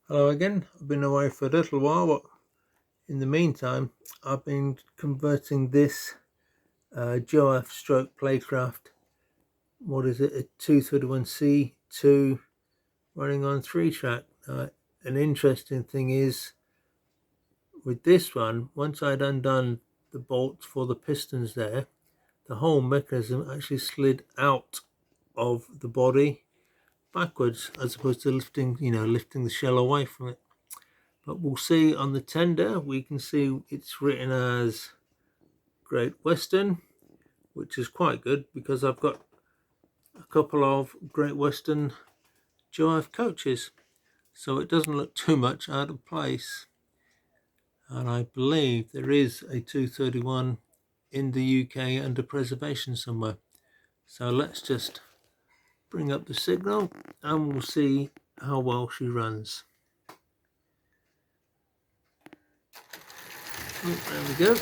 Hello again. I've been away for a little while, but in the meantime, I've been converting this Joaf stroke Playcraft. What is it? A 231C to running on 3-track. An interesting thing is with this one, once I'd undone the bolts for the pistons there, the whole mechanism actually slid out of the body backwards as opposed to lifting the shell away from it. But we'll see on the tender, we can see it's written as Great Western, which is quite good because I've got a couple of Great Western Joaf coaches, so it doesn't look too much out of place. And I believe there is a 231 in the UK under preservation somewhere. So let's just bring up the signal and we'll see how well she runs. Oh, there we go.